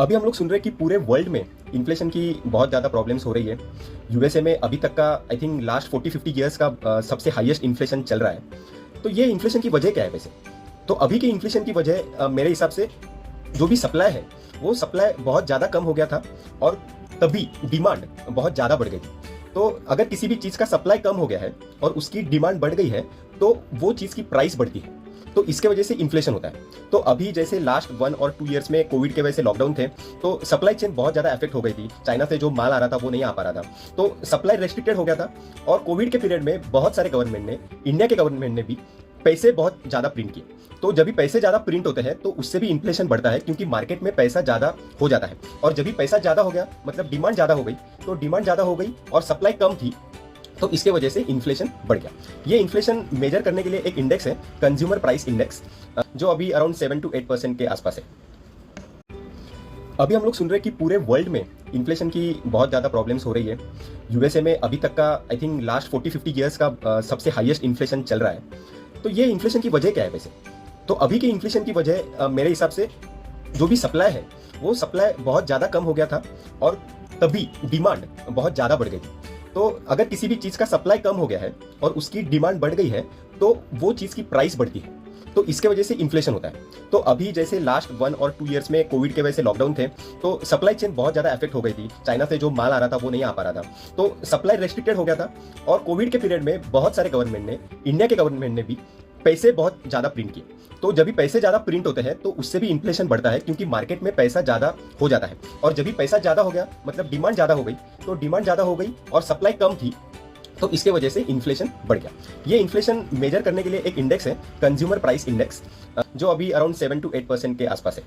अभी हम लोग सुन रहे हैं कि पूरे वर्ल्ड में इन्फ्लेशन की बहुत ज़्यादा प्रॉब्लम्स हो रही है। यूएसए में अभी तक का आई थिंक लास्ट 40-50 ईयर्स का सबसे हाईएस्ट इन्फ्लेशन चल रहा है। तो ये इन्फ्लेशन की वजह क्या है वैसे? तो अभी के इन्फ्लेशन की वजह मेरे हिसाब से जो भी सप्लाई है वो सप्लाई बहुत ज़्यादा कम हो गया था और तभी डिमांड बहुत ज़्यादा बढ़ गई थी। तो अगर किसी भी चीज़ का सप्लाई कम हो गया है और उसकी डिमांड बढ़ गई है तो वो चीज़ की प्राइस बढ़ती है, तो इसके वजह से इन्फ्लेशन होता है। तो अभी जैसे लास्ट 1 और 2 ईयर्स में कोविड के वजह से लॉकडाउन थे, तो सप्लाई चेन बहुत ज़्यादा अफेक्ट हो गई थी। चाइना से जो माल आ रहा था वो नहीं आ पा रहा था, तो सप्लाई रेस्ट्रिक्टेड हो गया था। और कोविड के पीरियड में बहुत सारे गवर्नमेंट ने, इंडिया के गवर्नमेंट ने भी पैसे बहुत ज़्यादा प्रिंट किए। तो जब भी पैसे ज़्यादा प्रिंट होते हैं तो उससे भी इन्फ्लेशन बढ़ता है, क्योंकि मार्केट में पैसा ज़्यादा हो जाता है। और जब भी पैसा ज़्यादा हो गया मतलब डिमांड ज़्यादा हो गई, तो डिमांड ज़्यादा हो गई और सप्लाई कम थी, तो इसके वजह से इन्फ्लेशन बढ़ गया। ये इन्फ्लेशन मेजर करने के लिए एक इंडेक्स है, कंज्यूमर प्राइस इंडेक्स, जो अभी अराउंड 7 to 8% के आसपास है। अभी हम लोग सुन रहे हैं कि पूरे वर्ल्ड में इन्फ्लेशन की बहुत ज़्यादा प्रॉब्लम्स हो रही है। यूएसए में अभी तक का आई थिंक लास्ट 40-50 ईयर्स का सबसे हाईएस्ट इन्फ्लेशन चल रहा है। तो ये इन्फ्लेशन की वजह क्या है वैसे? तो अभी के इन्फ्लेशन की वजह मेरे हिसाब से जो भी सप्लाई है वो सप्लाई बहुत ज़्यादा कम हो गया था और तभी डिमांड बहुत ज़्यादा बढ़ गई थी। तो अगर किसी भी चीज़ का सप्लाई कम हो गया है और उसकी डिमांड बढ़ गई है तो वो चीज़ की प्राइस बढ़ती है, तो इसके वजह से इन्फ्लेशन होता है। तो अभी जैसे लास्ट 1 और 2 ईयर्स में कोविड के वजह से लॉकडाउन थे, तो सप्लाई चेन बहुत ज़्यादा अफेक्ट हो गई थी। चाइना से जो माल आ रहा था वो नहीं आ पा रहा था, तो सप्लाई रेस्ट्रिक्टेड हो गया था। और कोविड के पीरियड में बहुत सारे गवर्नमेंट ने, इंडिया के गवर्नमेंट ने भी पैसे बहुत ज़्यादा प्रिंट किए। तो जब भी पैसे ज़्यादा प्रिंट होते हैं तो उससे भी इन्फ्लेशन बढ़ता है, क्योंकि मार्केट में पैसा ज़्यादा हो जाता है। और जब भी पैसा ज़्यादा हो गया मतलब डिमांड ज़्यादा हो गई, तो डिमांड ज़्यादा हो गई और सप्लाई कम थी, तो इसके वजह से इन्फ्लेशन बढ़ गया। ये इन्फ्लेशन मेजर करने के लिए एक इंडेक्स है, कंज्यूमर प्राइस इंडेक्स, जो अभी अराउंड 7 to 8% के आसपास है।